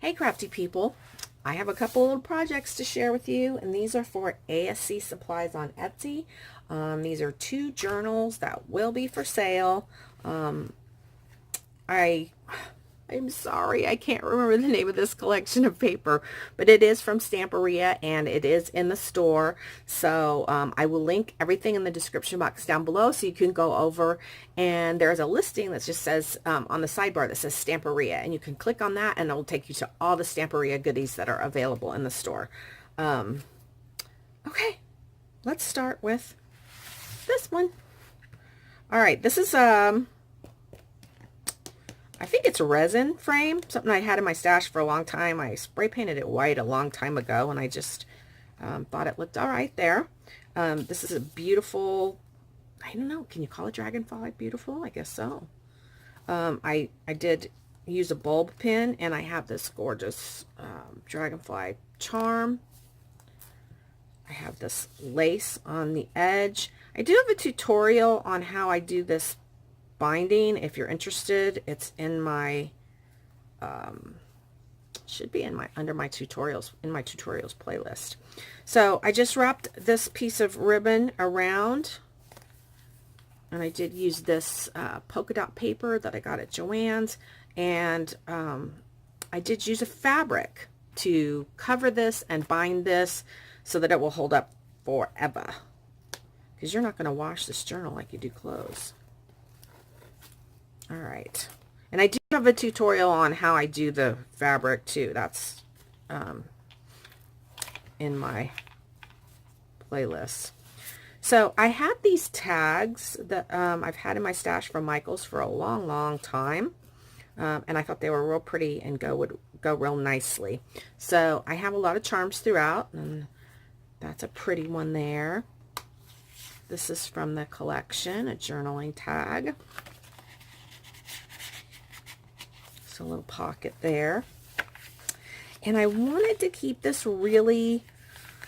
Hey crafty people, I have a couple little projects to share with you, and these are for ASC Supplies on Etsy. These are 2 journals that will be for sale. I'm sorry, I can't remember the name of this collection of paper, but it is from Stamperia and it is in the store. So I will link everything in the description box down below so you can go over, and there's a listing that just says on the sidebar that says Stamperia, and you can click on that and it'll take you to all the Stamperia goodies that are available in the store. Okay, let's start with this one. All right, this is I think it's a resin frame, something I had in my stash for a long time. I spray painted it white a long time ago, and I just thought it looked all right there. This is a beautiful, I don't know, can you call a dragonfly beautiful? I guess so. I did use a bulb pin, and I have this gorgeous dragonfly charm. I have this lace on the edge. I do have a tutorial on how I do this binding. If you're interested, it's in my should be in my under my tutorials, in my tutorials playlist. So I just wrapped this piece of ribbon around, and I did use this polka dot paper that I got at Joann's, and I did use a fabric to cover this and bind this so that it will hold up forever, because you're not going to wash this journal like you do clothes. All right, and I do have a tutorial on how I do the fabric too. That's in my playlist. So I had these tags that I've had in my stash from Michael's for a long time, and I thought they were real pretty and would go real nicely. So I have a lot of charms throughout, and that's a pretty one there. This is from the collection, a journaling tag. A little pocket there, and I wanted to keep this really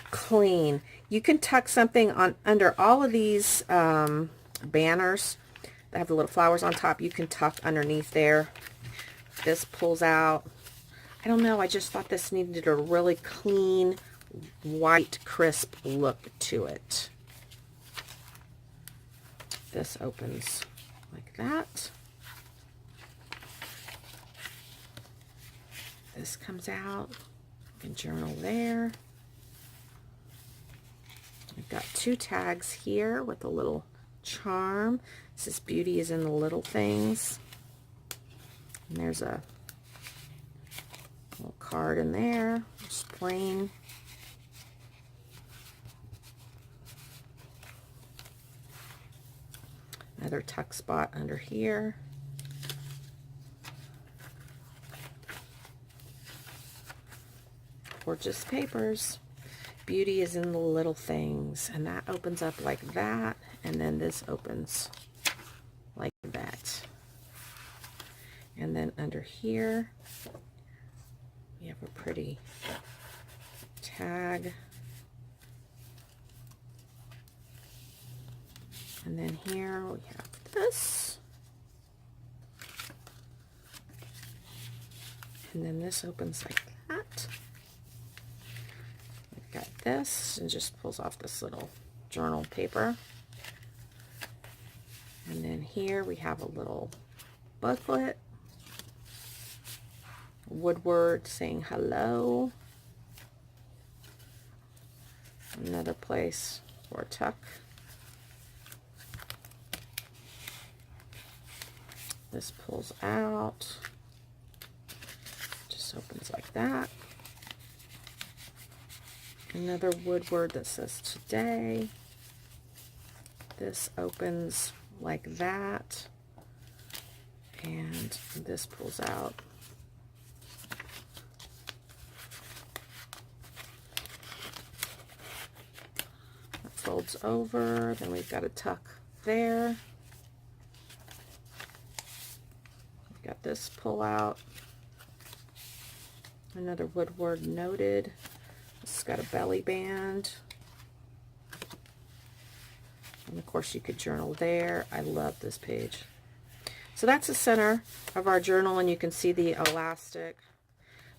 clean. You can tuck something on under all of these banners that have the little flowers on top. You can tuck underneath there. This pulls out. I don't know, I just thought this needed a really clean, white, crisp look to it. This opens like that. This comes out. You can journal there. I've got 2 tags here with a little charm. This is beauty is in the little things. And there's a little card in there, just plain. Another tuck spot under here. Gorgeous papers. Beauty is in the little things, and that opens up like that, and then this opens like that. And then under here we have a pretty tag, and then here we have this, and then this opens like that. Got this, and just pulls off this little journal paper. And then here we have a little booklet, Woodward saying hello. Another place for a tuck. This pulls out, just opens like that. Another Woodward that says today. This opens like that, and this pulls out. That folds over, then we've got a tuck there. We've got this pull out. Another Woodward noted. It's got a belly band, and of course you could journal there. I love this page. So that's the center of our journal, and you can see the elastic.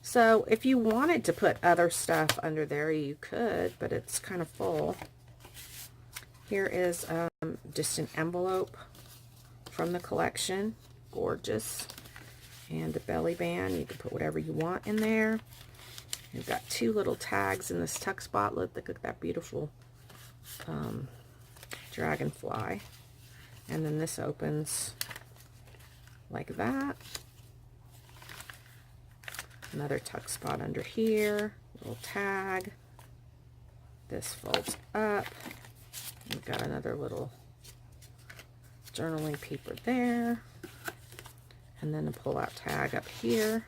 So if you wanted to put other stuff under there, you could, but it's kind of full. Here is just an envelope from the collection. Gorgeous. And the belly band. You can put whatever you want in there. You've got two little tags in this tuck spot. Look at that beautiful dragonfly. And then this opens like that. Another tuck spot under here, little tag. This folds up. We've got another little journaling paper there. And then a pull-out tag up here.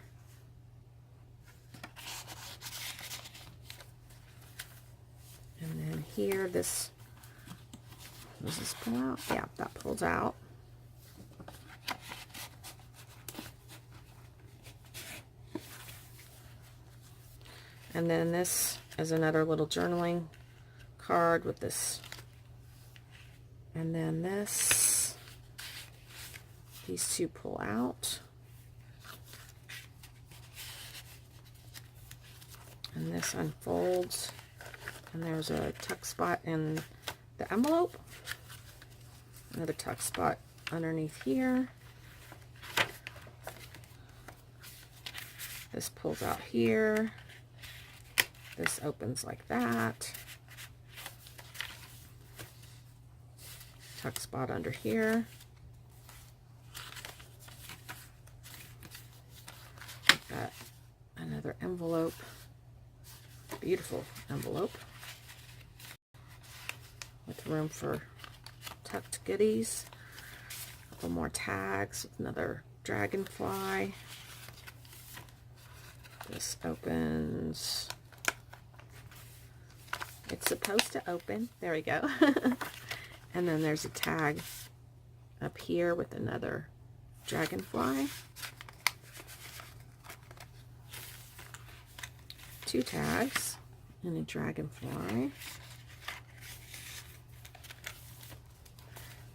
And then here, does this pull out? Yeah, that pulls out. And then this is another little journaling card with this. And then these two pull out. And this unfolds. And there's a tuck spot in the envelope. Another tuck spot underneath here. This pulls out here. This opens like that. Tuck spot under here. Got another envelope. Beautiful envelope. With room for tucked goodies. A couple more tags with another dragonfly. This opens. It's supposed to open. There we go. And then there's a tag up here with another dragonfly. Two tags and a dragonfly.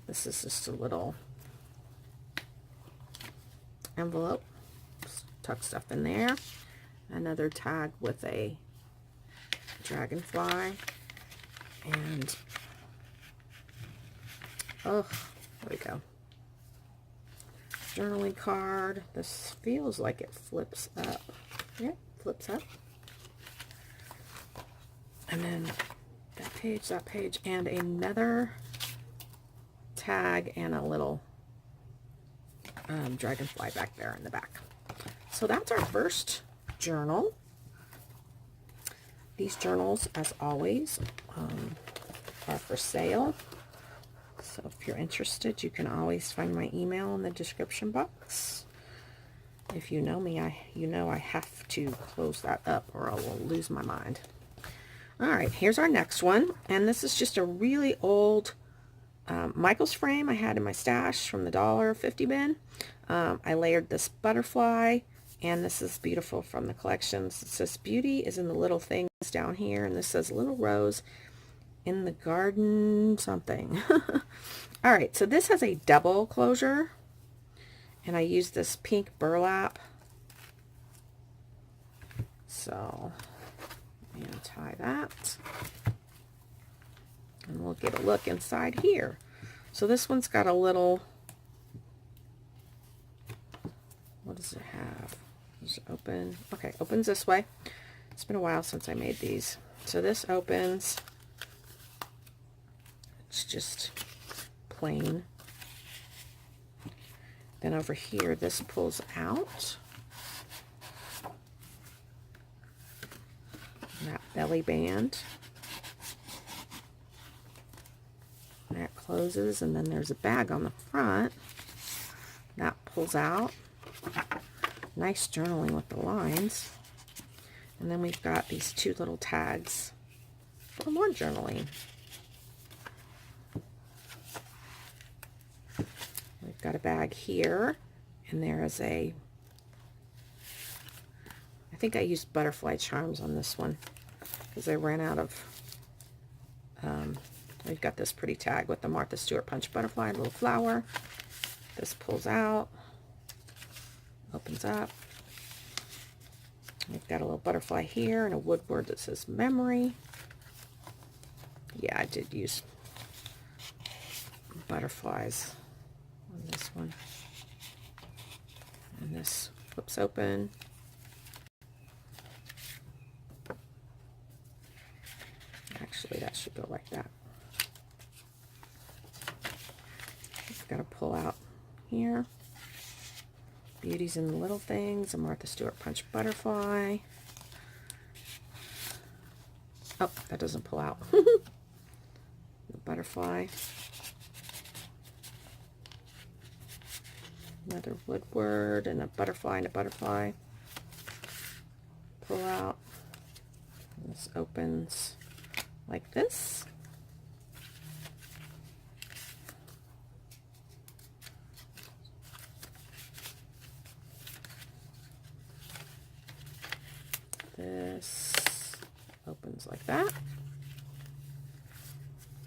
This is just a little envelope. Just tuck stuff in there. Another tag with a dragonfly. And oh, there we go. Journaling card. This feels like it flips up. Yeah, flips up. And then that page, and another tag and a little dragonfly back there in the back. So that's our first journal. These journals, as always, are for sale. So if you're interested, you can always find my email in the description box. If you know me, you know I have to close that up or I will lose my mind. All right, here's our next one. And this is just a really old Michael's frame I had in my stash from the $1.50 bin. I layered this butterfly, and this is beautiful from the collections. It says beauty is in the little things down here, and this says little rose in the garden something. All right, so this has a double closure, and I use this pink burlap. So I'm going to tie that, and we'll get a look inside here. So this one's got a little, what does it have? Does it open? Okay, opens this way. It's been a while since I made these. So this opens. It's just plain. Then over here, this pulls out. That belly band. That closes, and then there's a bag on the front. That pulls out. Nice journaling with the lines. And then we've got these two little tags for more journaling. We've got a bag here, and there is a, I think I used butterfly charms on this one because I ran out of, we've got this pretty tag with the Martha Stewart Punch Butterfly, little flower. This pulls out, opens up. We've got a little butterfly here and a woodward that says memory. Yeah, I did use butterflies on this one. And this flips open. Actually, that should go like that. I've got to pull out here. Beauties in the Little Things, a Martha Stewart Punch Butterfly. Oh, that doesn't pull out. The butterfly. Another woodward and a butterfly and a butterfly. Pull out. And this opens like this. This opens like that.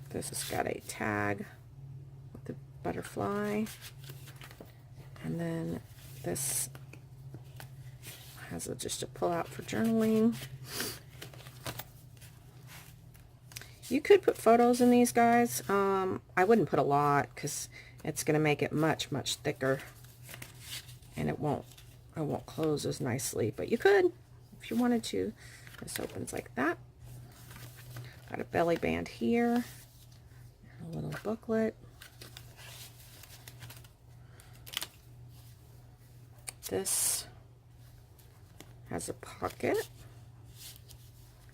This has got a tag with the butterfly. And then this has just a pull out for journaling. You could put photos in these, guys. I wouldn't put a lot because it's going to make it much thicker, and it won't close as nicely. But you could if you wanted to. This opens like that. Got a belly band here, and a little booklet. This has a pocket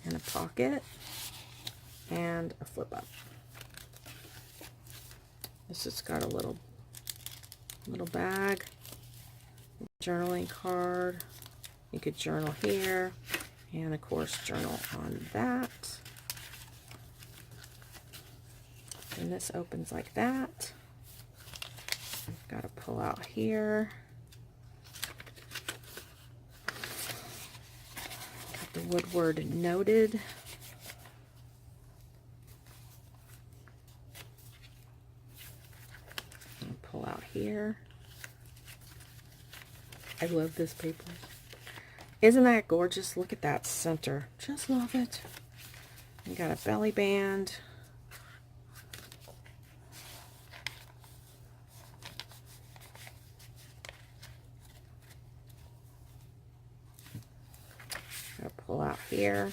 and a pocket and a flip up. This has got a little bag, journaling card. You could journal here, and of course journal on that. And this opens like that. I've got to pull out here. Got the woodward noted. And pull out here. I love this paper. Isn't that gorgeous? Look at that center. Just love it. You got a belly band. Gotta pull out here.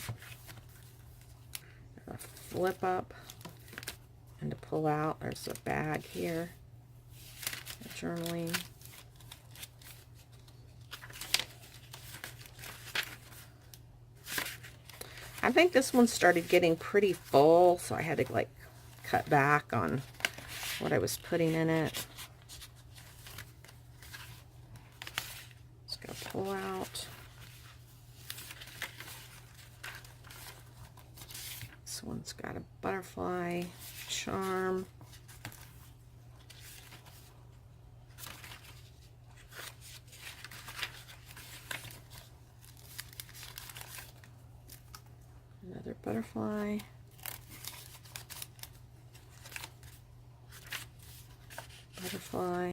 A flip up. And to pull out, there's a bag here. Journaling. I think this one started getting pretty full, so I had to like cut back on what I was putting in it. Just gonna pull out. This one's got a butterfly charm. Another butterfly. Butterfly.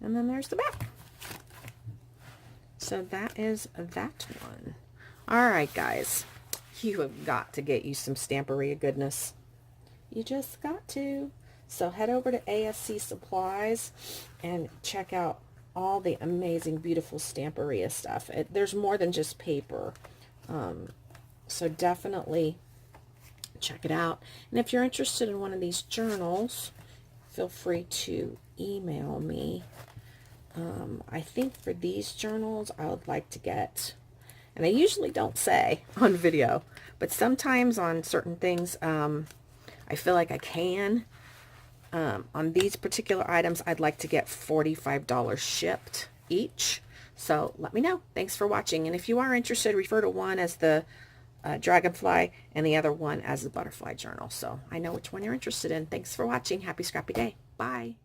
And then there's the back. So that is that one. Alright, guys. You have got to get you some Stamperia goodness. You just got to. So head over to ASC Supplies and check out all the amazing, beautiful Stamperia stuff. There's more than just paper. So definitely check it out. And if you're interested in one of these journals, feel free to email me. I think for these journals, I would like to get, and I usually don't say on video, but sometimes on certain things, I feel like I can. On these particular items, I'd like to get $45 shipped each. So let me know. Thanks for watching. And if you are interested, refer to one as the dragonfly and the other one as the butterfly journal. So I know which one you're interested in. Thanks for watching. Happy scrappy day. Bye.